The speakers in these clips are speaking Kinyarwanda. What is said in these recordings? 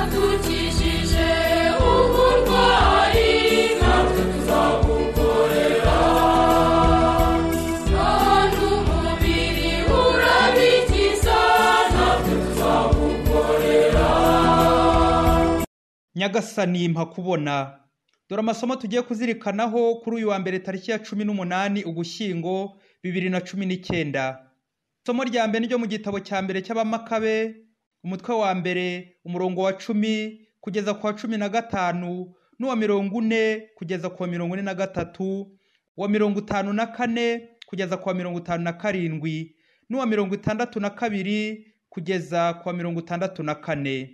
wadukijije uburwayi natwe tuzagukorera kandi umubiri urabikiza natwe tuzagukorera. Nyagasani mpa kubona. Dore amasomo tugiye kuzirikanaho kuri uyu wa mbere tariki ya 18 Ugushyingo 2019. Isomo rya mbere ryo mu gitabo cya mbere cy'Abamakabe, umutwe wa mbere, umurongo wa 10 kugeza ku wa 15, n'uwa 40 kugeza ku wa 43, uwa 54 kugeza ku wa 57, n'uwa 62 kugeza ku wa 64.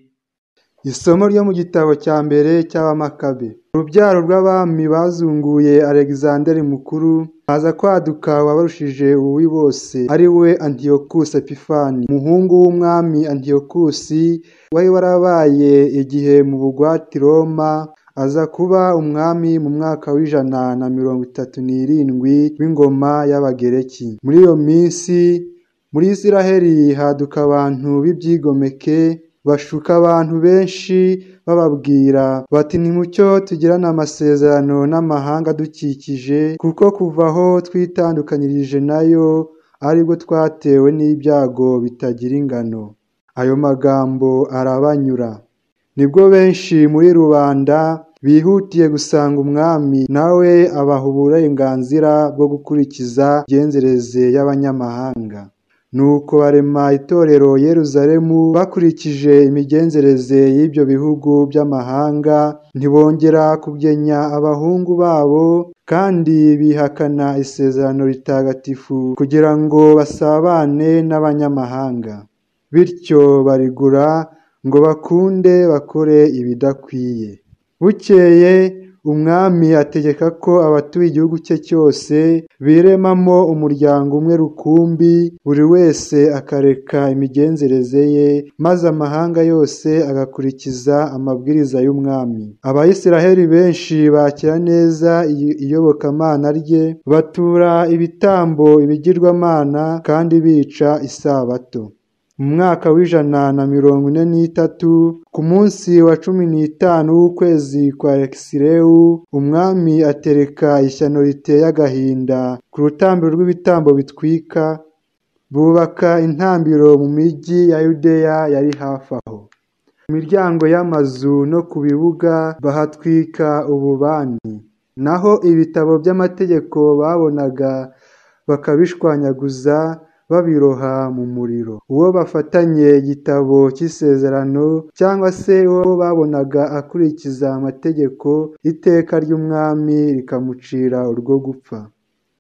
Isomo ryo mu gitabo cya mbere cy'Abamakabe. Urubyaro rw'abami bazunguye Alexander Mukuru, haza kwaduka wabarushije ububi bose, ari we Antiyokusi Epifani, umuhungu w'umwami Antiyokusi wari warabaye igihe mu bugwati Roma, aza kuba umwami mu mwaka w'137 w'ingoma y'Abagereki. Muri iyo minsi muri Isiraheli haduka abantu b'ibyigomeke, bashuka abantu benshi bababwira bati nimucyo tugirana amasezerano n'amahanga dukikije, kuko kuva aho twitandukanyirije nayo aribwo twatewe n'ibyago bitagira ingano. Ayo magambo arabanyura. Nibwo benshi muri rubanda bihutiye gusanga umwami, nawe abaha uburenganzira bwo gukurikiza igenzereze y'abanyamahanga. Nuko barema itorero Yeruzalemu bakurikije imigenzereze y'ibyo bihugu by'amahanga, ntibongera kubyenya abahungu babo, kandi bihakana isezerano ritagatifu kugira ngo basabane n'abanyamahanga. Bityo barigura ngo bakunde bakore ibidakwiye. Bukeye umwami ategeka ko abatuye igihugu cye cyose biremamo umuryango umwe rukumbi, buri wese akareka imigenzereze ye, maze amahanga yose agakurikiza amabwiriza y'umwami. Abayisiraheli benshi bakira neza iyobokamana rye, batura ibitambo ibigirwamana kandi bica isabato. Mu mwaka w'143 ku munsi wa 15 w'ukwezi kwa Ekisilewu, umwami atereka ishyano riteye agahinda ku rutambiro rw'ibitambo bitwika, bubaka intambiro mu migi ya Yudeya yari hafi aho. Mu miryango y'amazu no ku bibuga bahatwika ububani. Naho ibitabo by'amategeko babonaga bakabishwanyaguza, babiroha mu muriro. Uwo bafatanye igitabo cy'isezerano cyangwa se uwo babonaga akurikiza amategeko, iteka ry'umwami rikamucira urwo gupfa.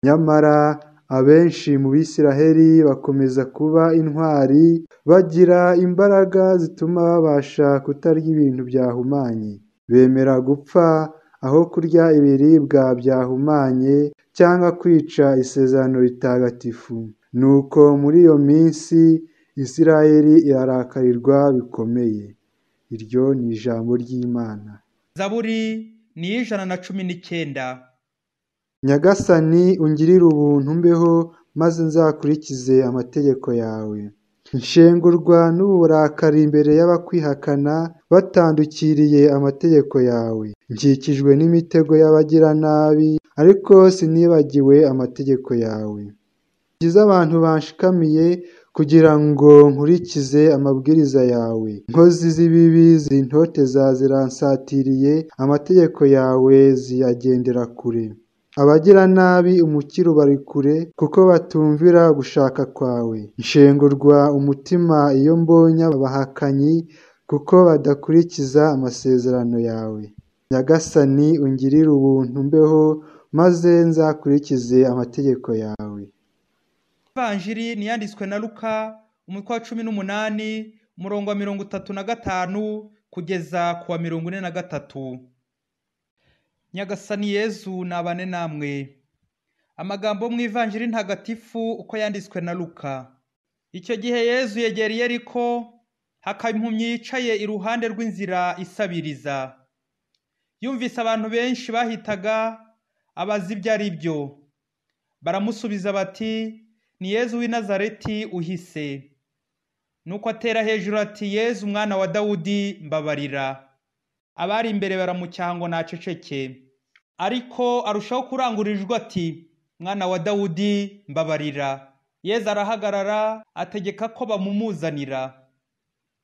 Nyamara abenshi mu Bisiraheli bakomeza kuba intwari, bagira imbaraga zituma babasha kutarya ibintu byahumanye. Bemera gupfa aho kurya ibiribwa byahumanye cyangwa kwica isezerano ritagatifu. Nuko muri iyo minsi Isiraheli irarakarirwa bikomeye. Iryo ni ijambo ry'Imana. Zaburi ni 119. Nyagasani ungirire ubuntu mbeho, maze nzakurikize amategeko yawe. Nshengurwa n'uburakari imbere y'abakwihakana, batandukiriye amategeko yawe. Nkikijwe n'imitego y'abagiranabi, ariko sinibagiwe amategeko yawe. Ngize abantu banshikamiye kugira ngo nkurikize amabwiriza yawe. Nkozi z'ibibi zintoteza ziransatiriye, amategeko yawe ziyagendera kure. Abagiranabi umukiro bari kure, kuko batumvira gushaka kwawe. Nshengurwa umutima iyo mbonye abahakanyi, kuko badakurikiza amasezerano yawe. Nyagasani ungirire ubuntu mbeho, maze nzakurikize amategeko yawe. Ivanjiri niyanditswe na Luka, umutwe wa 18, umurongo wa 35 kugeza ku wa 43. Nyagasani Yezu nabane namwe. Amagambo mu Ivanjiri ntagatifu uko yanditswe na Luka. Icyo gihe Yezu yegera Yeriko, hakaba impumyi yicaye iruhande rw'inzira isabiriza. Yumvise abantu benshi bahitaga, abaza ibyo ari byo. Baramusubiza bati, ni Yezu w'i Nazareti uhise. nuko atera hejuru ati, Yezu umwana wa Dawudi mbabarira. Abari imbere baramucyaha ngo naceceke, ariko arushaho kurangurura ijwi ati, mwana wa Dawudi mbabarira. Yezu arahagarara ategeka ko bamumuzanira.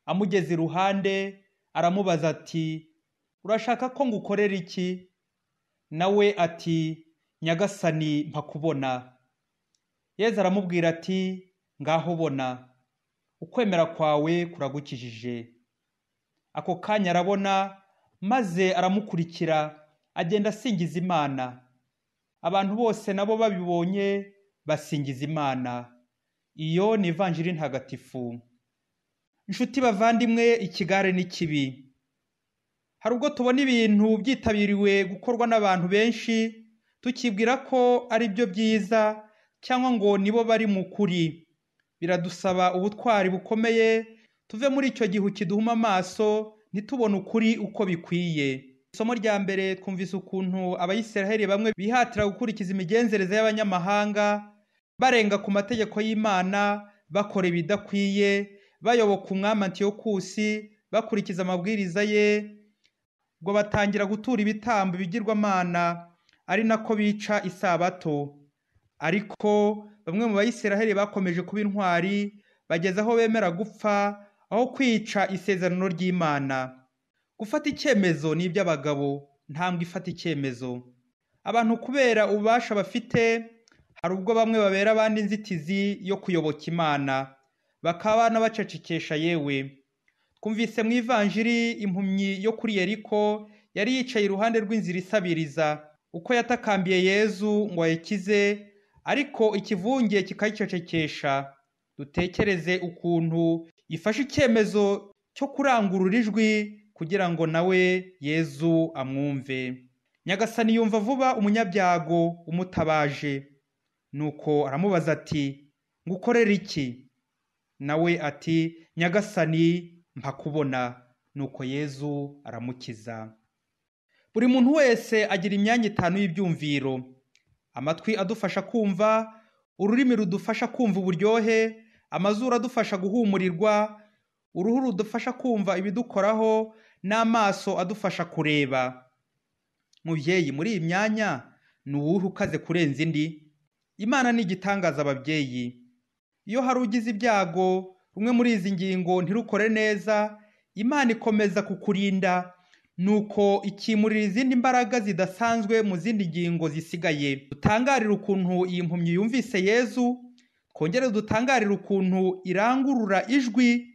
Amugeze iruhande aramubaza ati, urashaka ko ngukorera iki? Nawe ati, Nyagasani mpakubona. Yezu aramubwira ati, ngaho bona, ukwemera kwawe kuragukijije. Ako kanya arabona, maze aramukurikira, agenda asingiza Imana. Abantu bose nabo babibonye basingiza Imana. Iyo ni ivanjiri ntagatifu. Inshuti bavandimwe, ikigare ni kibi. Hari ubwo tubona ibintu byitabiriwe gukorwa n'abantu benshi, tukibwira ko ari byo byiza cyangwa ngo nibo bari mu kuri. Biradusaba ubutwari bukomeye, tuve muri icyo gihu kiduhuma amaso, ntitubone ukuri uko bikwiye. Isomo rya mbere twumvise ukuntu Abayisiraheli bamwe bihatira gukurikiza imigenzereze y'abanyamahanga, barenga ku mategeko y'Imana, bakora ibidakwiye, bayoboka umwami Antiyokusi, bakurikiza amabwiriza ye, ngo batangira gutura ibitambo bigirwamana, ari nako bica isabato. Ariko bamwe mu Bayisiraheli bakomeje kuba intwari, bageze aho bemera gupfa aho kwica isezerano ry'Imana. Gufata icyemezo ni iby'abagabo, ntambwe ifata icyemezo. Abantu kubera ububasha bafite, hari ubwo bamwe babera abandi inzitizi yo kuyoboka Imana, bakaba n'abacecekesha yewe. Twumvise mu ivanjiri impumyi yo kuri Yeriko yari yicaye iruhande rw'inzira isabiriza, uko yatakambiye Yezu ngo ayikize, ariko ikivunge kikayicecekesha. Dutekereze ukuntu ifashe icyemezo cyo kurangurura ijwi kugira ngo nawe Yezu amwumve. Nyagasani yumva vuba umunyabyago umutabaje, nuko aramubaza ati, ngukorera iki? Nawe ati, Nyagasani mpakubona. Nuko Yezu aramukiza. Buri muntu wese agira imyanya itanu y'ibyumviro: amatwi adufasha kumva, ururimi rudufasha kumva uburyohe, amazuru adufasha guhumurirwa, uruhu rudufasha kumva ibidukoraho, n'amaso adufasha kureba. Mubyeyi, muri iyi myanya ni uwuhe ukaze kurenza indi? Imana ni igitangaza ababyeyi. Iyo hari ugize ibyago rumwe muri izi ngingo ntirukore neza, Imana ikomeza kukurinda, nuko ikimurira izindi mbaraga zidasanzwe mu zindi ngingo zisigaye. Dutangarire ukuntu iyi mpumyi yumvise Yezu, twongere dutangarire ukuntu irangurura ijwi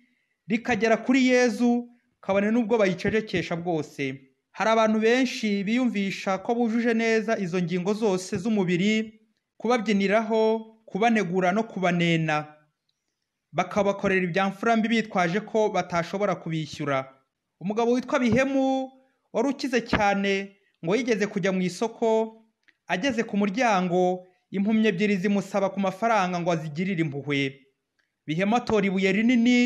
rikagera kuri Yezu, kabone n'ubwo bayicecekesha bwose. Hari abantu benshi biyumvisha ko bujuje neza izo ngingo zose z'umubiri, kubabyiniraho, kubanegura no kubanena, bakabakorera ibyamfura mbi bitwaje ko batashobora kubishyura. Umugabo witwa Bihemu wari ukize cyane, ngo yigeze kujya mu isoko, ageze ku muryango impumyi ebyiri zimusaba ku mafaranga ngo azigirire impuhwe. Bihemu atora ibuye rinini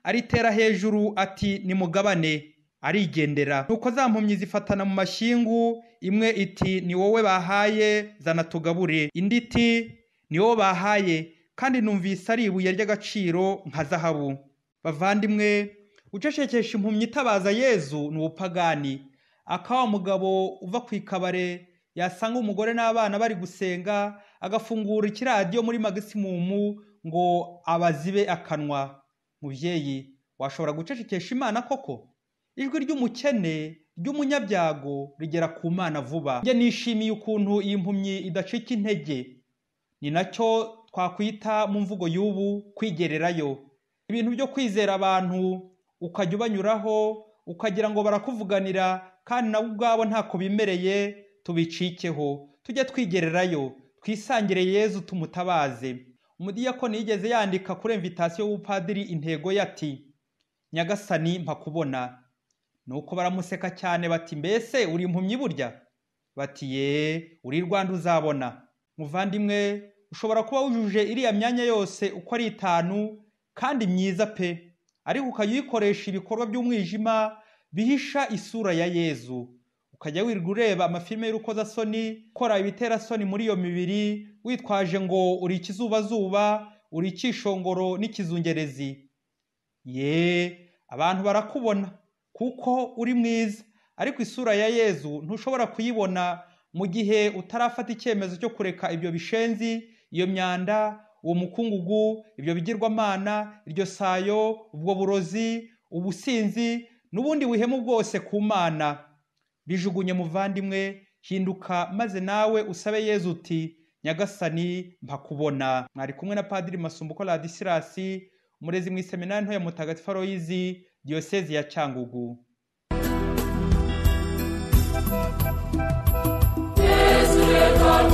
aritera hejuru ati, nimugabane, arigendera. Nuko za mpumyi zifatana mu mashyingu, imwe iti, ni wowe bahaye, zana tugabure. Indi iti, ni wowe bahaye, kandi numvise ari ibuye ry'agaciro nka zahabu. Bavandimwe, gucecekesha impumyi itabaza Yezu ni ubupagani. Akawa mugabo uva ku ikabare yasanga umugore n'abana bari gusenga, agafungura ikiradiyo muri magisimumu ngo abazibe akanwa. Mubyeyi, washobora gucecekesha Imana koko? Ijwi ry'umukene, ry'umunyabyago rigera ku Mana vuba. Njye nishimiye ukuntu iyi mpumyi idacika intege. Ni nacyo twakwita mu mvugo y'ubu kwigererayo. Ibintu byo kwizera abantu ukajya ubanyuraho, ukagira ngo barakuvuganira, kandi nabo ubwabo ntako bimereye, tubicikeho. Tujye twigererayo, twisangire Yezu tumutabaze. Umudiyakoni yigeze yandika kuri invitasiyo y'ubupadiri intego yati, Nyagasani mpakubona. Nuko baramuseka cyane bati, mbese uri impumyi burya? Bati, ye, uri Rwanda uzabona. Muvandimwe, ushobora kuba wujuje iriya myanya yose uko ari 5 kandi myiza pe, ariko ukajya uyikoresha ibikorwa by'umwijima bihisha isura ya Yezu. Ukajya wirirwa ureba amafilime y'urukozasoni, ukora ibiterasoni muri iyo mibiri, witwaje ngo uri ikizubazuba, uri ikishongoro n'ikizungerezi. abantu barakubona kuko uri mwiza, ariko isura ya Yezu ntushobora kuyibona mu gihe utarafata icyemezo cyo kureka ibyo bishenzi, iyo myanda, uwo mukungugu, ibyo bigirwamana, iryo sayo, ubwo burozi, ubusinzi n'ubundi buhemu bwose ku Mana. Bijugunye muvandimwe, hinduka maze nawe usabe Yezu uti Nyagasani mpakubona. Mwari kumwe na Padiri Masumbuko Ladisirasi, umurezi mu iseminari nto ya Mutagatifu Aloyizi, Diyosezi ya Cyangugu. Yesu reka